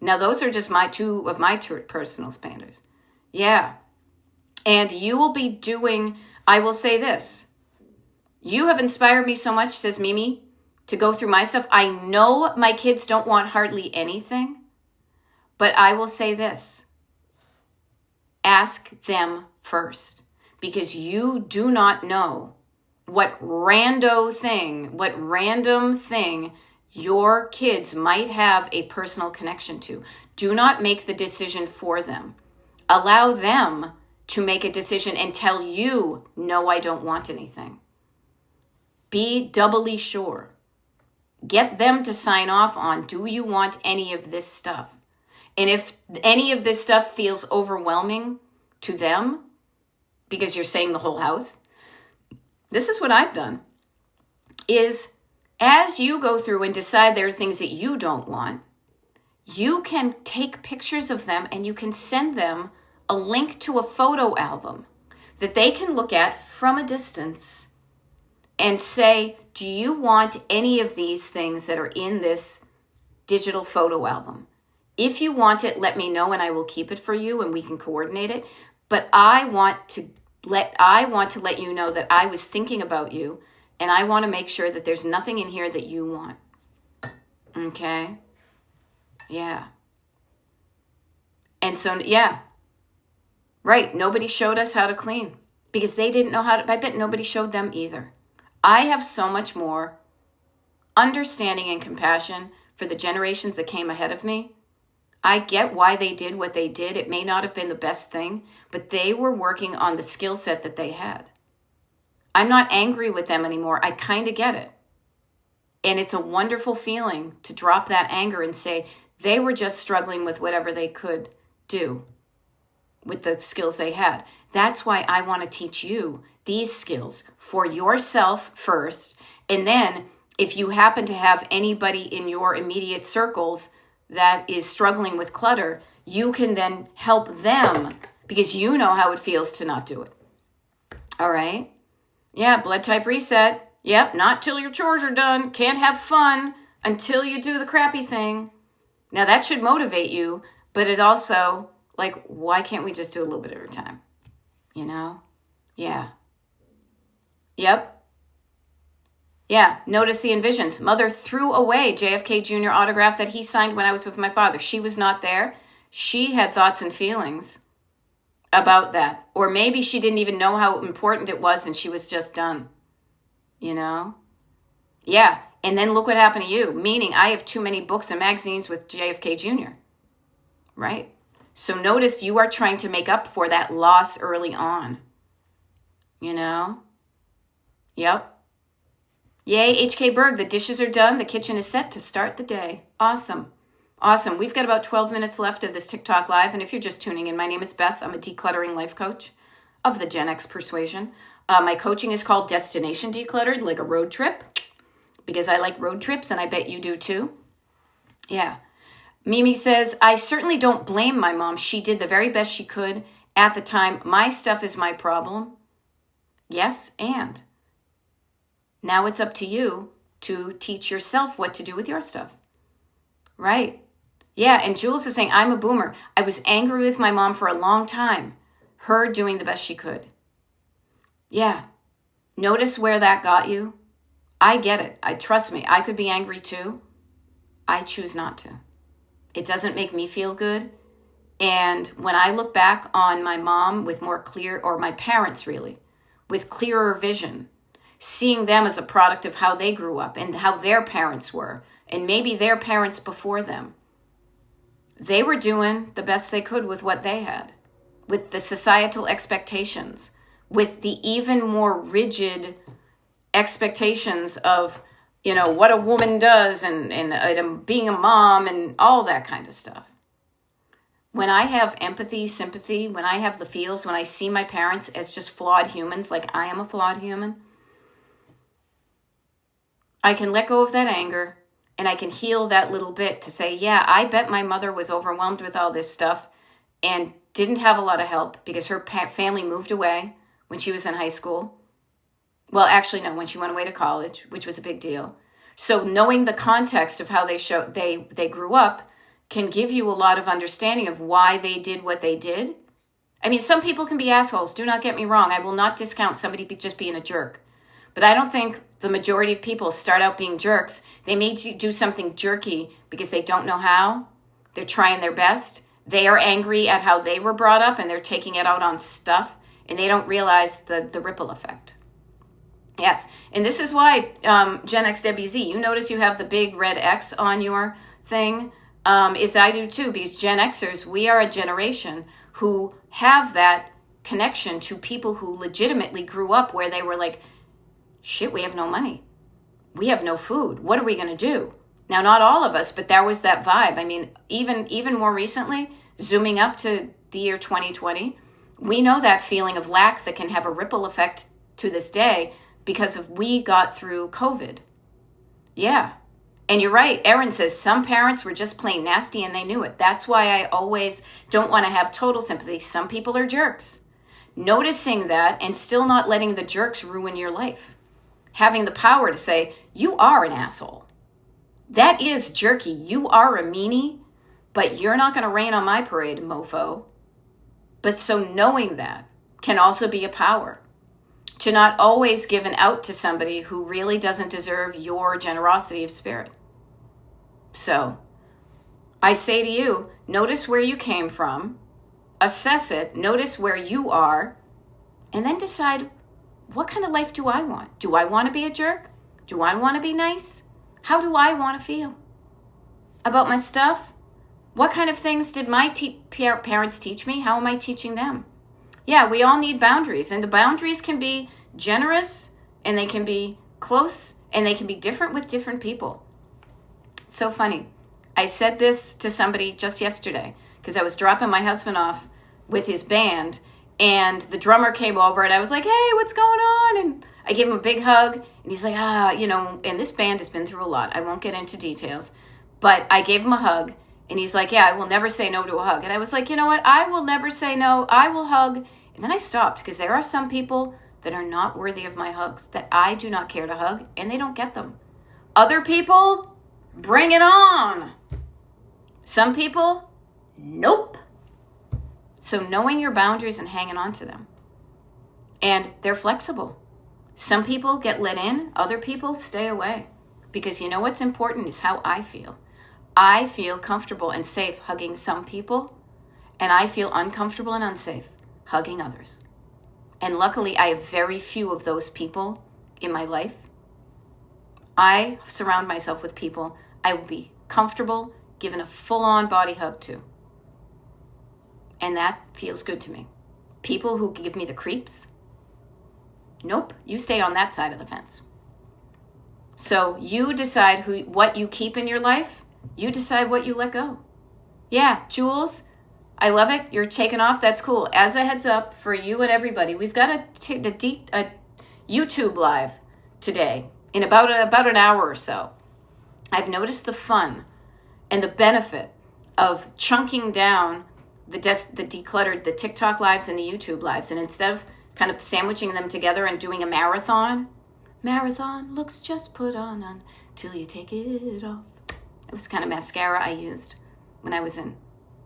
Now, those are just two of my personal standards. Yeah. And you will be doing, I will say this, You have inspired me so much, says Mimi, to go through my stuff. I know my kids don't want hardly anything, but I will say this. Ask them first, because you do not know what random thing your kids might have a personal connection to. Do not make the decision for them. Allow them to make a decision and tell you, no, I don't want anything. Be doubly sure. Get them to sign off on, do you want any of this stuff? And if any of this stuff feels overwhelming to them, because you're saying the whole house, this is what I've done, is as you go through and decide there are things that you don't want, you can take pictures of them and you can send them a link to a photo album that they can look at from a distance and say, do you want any of these things that are in this digital photo album? If you want it, let me know and I will keep it for you and we can coordinate it. But I want to let you know that I was thinking about you and I want to make sure that there's nothing in here that you want. Okay? Yeah. And so, yeah. Right. Nobody showed us how to clean because they didn't know how to. I bet nobody showed them either. I have so much more understanding and compassion for the generations that came ahead of me. I get why they did what they did. It may not have been the best thing, but they were working on the skill set that they had. I'm not angry with them anymore. I kind of get it. And it's a wonderful feeling to drop that anger and say they were just struggling with whatever they could do with the skills they had. That's why I want to teach you these skills for yourself first. And then if you happen to have anybody in your immediate circles that is struggling with clutter, you can then help them because you know how it feels to not do it. All right? Yeah, blood type reset. Yep, not till your chores are done. Can't have fun until you do the crappy thing. Now that should motivate you, but it also, like, why can't we just do a little bit at a time? You know? Yeah. Yep. Yeah, notice the envisions. Mother threw away JFK Jr. autograph that he signed when I was with my father. She was not there. She had thoughts and feelings about that. Or maybe she didn't even know how important it was and she was just done. You know? Yeah, and then look what happened to you. Meaning I have too many books and magazines with JFK Jr. Right? So notice you are trying to make up for that loss early on. You know? Yep. Yay, HK Berg, the dishes are done. The kitchen is set to start the day. Awesome. Awesome. We've got about 12 minutes left of this TikTok Live. And if you're just tuning in, my name is Beth. I'm a decluttering life coach of the Gen X persuasion. My coaching is called Destination Decluttered, like a road trip, because I like road trips and I bet you do too. Yeah. Mimi says, I certainly don't blame my mom. She did the very best she could at the time. My stuff is my problem. Yes, and now it's up to you to teach yourself what to do with your stuff. Right. Yeah, and Jules is saying, I'm a boomer. I was angry with my mom for a long time. Her doing the best she could. Yeah. Notice where that got you. I get it. Trust me, I could be angry too. I choose not to. It doesn't make me feel good. And when I look back on my mom with more clear, or my parents really, with clearer vision, seeing them as a product of how they grew up and how their parents were, and maybe their parents before them. They were doing the best they could with what they had, with the societal expectations, with the even more rigid expectations of, you know, what a woman does and being a mom and all that kind of stuff. When I have empathy, sympathy, when I have the feels, when I see my parents as just flawed humans, like I am a flawed human, I can let go of that anger and I can heal that little bit to say, yeah, I bet my mother was overwhelmed with all this stuff and didn't have a lot of help because her family moved away when she was in high school. Well, actually, no, when she went away to college, which was a big deal. So knowing the context of how they grew up can give you a lot of understanding of why they did what they did. I mean, some people can be assholes. Do not get me wrong. I will not discount somebody just being a jerk. But I don't think the majority of people start out being jerks. They may do something jerky because they don't know how. They're trying their best. They are angry at how they were brought up and they're taking it out on stuff, and they don't realize the ripple effect. Yes, and this is why Gen X WZ, you notice you have the big red X on your thing, is I do too, because Gen Xers, we are a generation who have that connection to people who legitimately grew up where they were like, shit, we have no money. We have no food. What are we going to do? Now, not all of us, but there was that vibe. I mean, even more recently, zooming up to the year 2020, we know that feeling of lack that can have a ripple effect to this day because of we got through COVID. Yeah. And you're right. Erin says some parents were just plain nasty and they knew it. That's why I always don't want to have total sympathy. Some people are jerks. Noticing that and still not letting the jerks ruin your life. Having the power to say, you are an asshole. That is jerky. You are a meanie, but you're not going to rain on my parade, mofo. But so knowing that can also be a power. To not always give an out to somebody who really doesn't deserve your generosity of spirit. So, I say to you, notice where you came from, assess it, notice where you are, and then decide, what kind of life do I want? Do I want to be a jerk? Do I want to be nice? How do I want to feel about my stuff? What kind of things did my parents teach me? How am I teaching them? Yeah, we all need boundaries, and the boundaries can be generous, and they can be close, and they can be different with different people. It's so funny. I said this to somebody just yesterday because I was dropping my husband off with his band, and the drummer came over, and I was like, hey, what's going on? And I gave him a big hug, and he's like, and this band has been through a lot. I won't get into details, but I gave him a hug, and he's like, yeah, I will never say no to a hug. And I was like, you know what? I will never say no. I will hug. And then I stopped because there are some people that are not worthy of my hugs that I do not care to hug, and they don't get them. Other people, bring it on. Some people, nope. So knowing your boundaries and hanging on to them. And they're flexible. Some people get let in, other people stay away. Because you know what's important is how I feel. I feel comfortable and safe hugging some people, and I feel uncomfortable and unsafe hugging others. And luckily, I have very few of those people in my life. I surround myself with people I will be comfortable giving a full-on body hug to. And that feels good to me. People who give me the creeps, nope, you stay on that side of the fence. So you decide what you keep in your life. You decide what you let go. Yeah, Jules, I love it. You're taking off. That's cool. As a heads up for you and everybody, we've got a YouTube live today in about an hour or so. I've noticed the fun and the benefit of chunking down the decluttered, the TikTok lives and the YouTube lives. And instead of kind of sandwiching them together and doing a marathon looks just put on until you take it off. It was the kind of mascara I used when I was in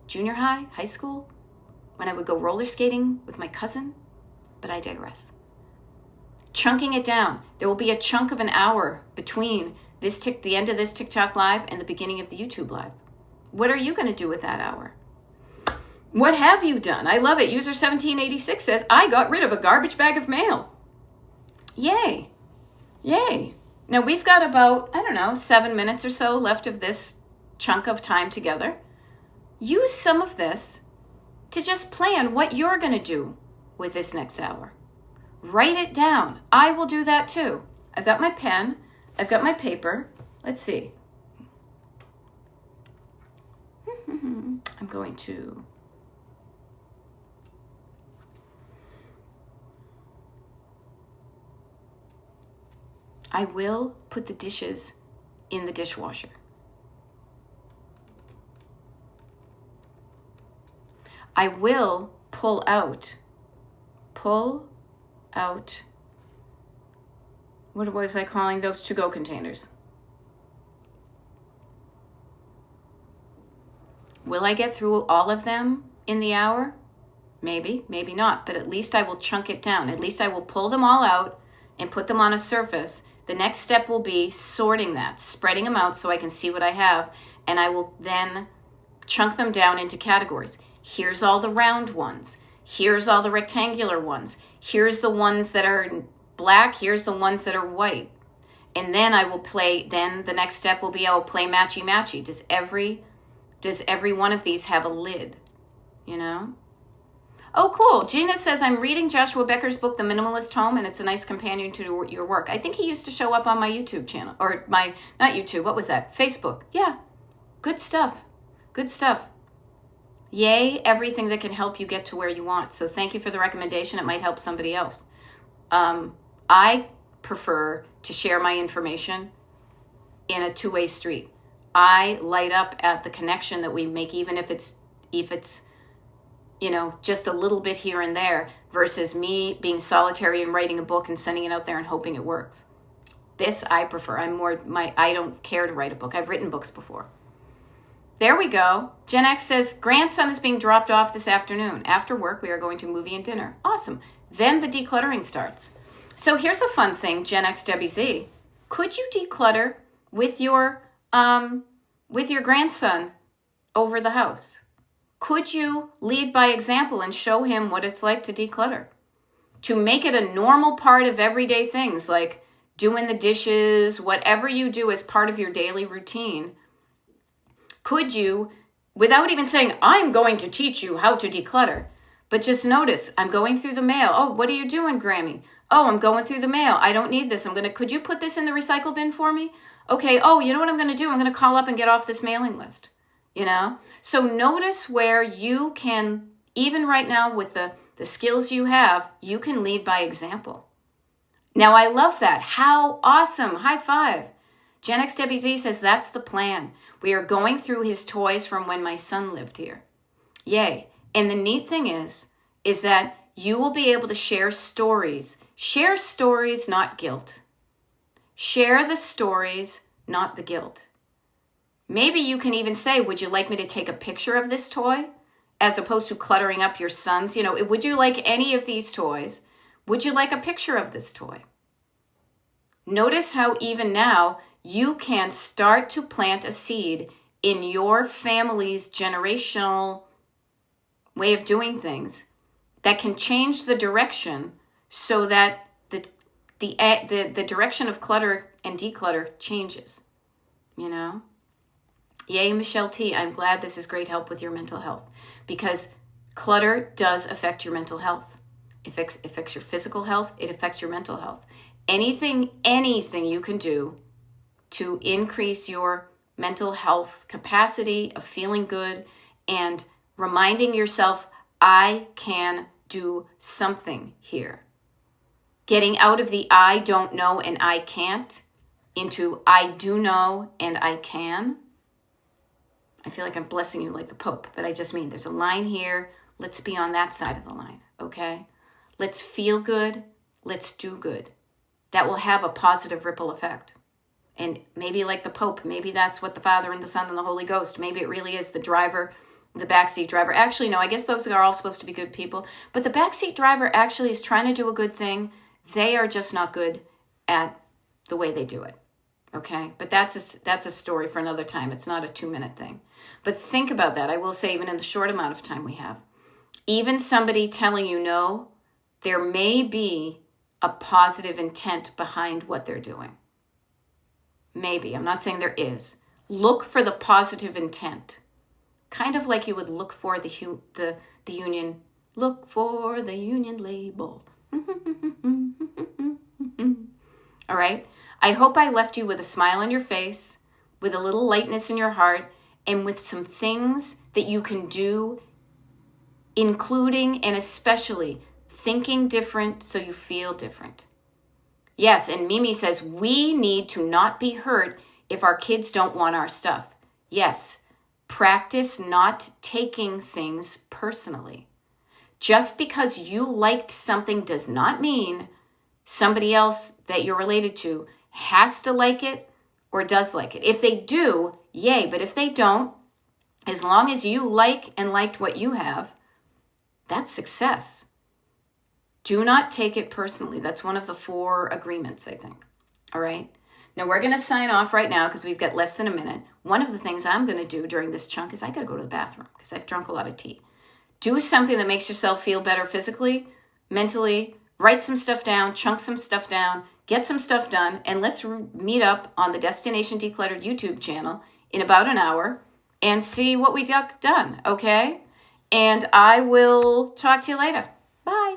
junior high school, when I would go roller skating with my cousin, but I digress. Chunking it down. There will be a chunk of an hour between the end of this TikTok live and the beginning of the YouTube live. What are you going to do with that hour? What have you done? I love it. User 1786 says, I got rid of a garbage bag of mail. Yay. Yay. Now we've got about, 7 minutes or so left of this chunk of time together. Use some of this to just plan what you're going to do with this next hour. Write it down. I will do that too. I've got my pen. I've got my paper. Let's see. I'm going to... I will put the dishes in the dishwasher. I will pull out, what was I calling those to-go containers? Will I get through all of them in the hour? Maybe, maybe not, but at least I will chunk it down. At least I will pull them all out, and put them on a surface, the next step will be sorting that, spreading them out so I can see what I have, and I will then chunk them down into categories. Here's all the round ones. Here's all the rectangular ones. Here's the ones that are black. Here's the ones that are white. And then I will play, then the next step will be I will play matchy-matchy. Does every one of these have a lid? You know? Oh, cool. Gina says, I'm reading Joshua Becker's book, The Minimalist Home, and it's a nice companion to your work. I think he used to show up on my YouTube channel, or not YouTube, what was that? Facebook. Yeah. Good stuff. Good stuff. Yay, everything that can help you get to where you want. So thank you for the recommendation. It might help somebody else. I prefer to share my information in a two-way street. I light up at the connection that we make, even if it's just a little bit here and there, versus me being solitary and writing a book and sending it out there and hoping it works. This I prefer. I don't care to write a book. I've written books before. There we go. Gen X says, grandson is being dropped off this afternoon. After work, we are going to movie and dinner. Awesome. Then the decluttering starts. So here's a fun thing, Gen X Debbie Z. Could you declutter with your grandson over the house? Could you lead by example and show him what it's like to declutter? To make it a normal part of everyday things like doing the dishes, whatever you do as part of your daily routine. Could you, without even saying, I'm going to teach you how to declutter, but just notice, I'm going through the mail. Oh, what are you doing, Grammy? Oh, I'm going through the mail. I don't need this. Could you put this in the recycle bin for me? Okay. Oh, you know what I'm going to do? I'm going to call up and get off this mailing list. So notice where you can, even right now with the skills you have, you can lead by example. Now, I love that. How awesome. High five. Gen X Debbie Z says that's the plan. We are going through his toys from when my son lived here. Yay. And the neat thing is that you will be able to share stories. Share stories, not guilt. Share the stories, not the guilt. Maybe you can even say, would you like me to take a picture of this toy? As opposed to cluttering up your son's, would you like any of these toys? Would you like a picture of this toy? Notice how even now you can start to plant a seed in your family's generational way of doing things that can change the direction so that the direction of clutter and declutter changes, Yay, Michelle T. I'm glad this is great help with your mental health, because clutter does affect your mental health. It affects your physical health. It affects your mental health. Anything you can do to increase your mental health capacity of feeling good and reminding yourself, I can do something here. Getting out of the I don't know and I can't into I do know and I can. I feel like I'm blessing you like the Pope, but I just mean there's a line here. Let's be on that side of the line, okay? Let's feel good. Let's do good. That will have a positive ripple effect. And maybe like the Pope, maybe that's what the Father and the Son and the Holy Ghost, maybe it really is the driver, the backseat driver. Actually, no, I guess those are all supposed to be good people. But the backseat driver actually is trying to do a good thing. They are just not good at the way they do it. Okay? But that's a story for another time. It's not a 2-minute thing. But think about that. I will say, even in the short amount of time we have, even somebody telling you no, there may be a positive intent behind what they're doing. Maybe. I'm not saying there is. Look for the positive intent. Kind of like you would look for the union. Look for the union label. All right? I hope I left you with a smile on your face, with a little lightness in your heart, and with some things that you can do, including and especially thinking different so you feel different. Yes, and Mimi says, we need to not be hurt if our kids don't want our stuff. Yes, practice not taking things personally. Just because you liked something does not mean somebody else that you're related to has to like it or does like it. If they do, yay. But if they don't, as long as you like and liked what you have, that's success. Do not take it personally. That's one of the 4 agreements, I think. All right? Now, we're going to sign off right now because we've got less than a minute. One of the things I'm going to do during this chunk is I got to go to the bathroom because I've drunk a lot of tea. Do something that makes yourself feel better physically, mentally. Write some stuff down, chunk some stuff down, get some stuff done, and let's meet up on the Destination Decluttered YouTube channel in about an hour and see what we got done, okay? And I will talk to you later. Bye.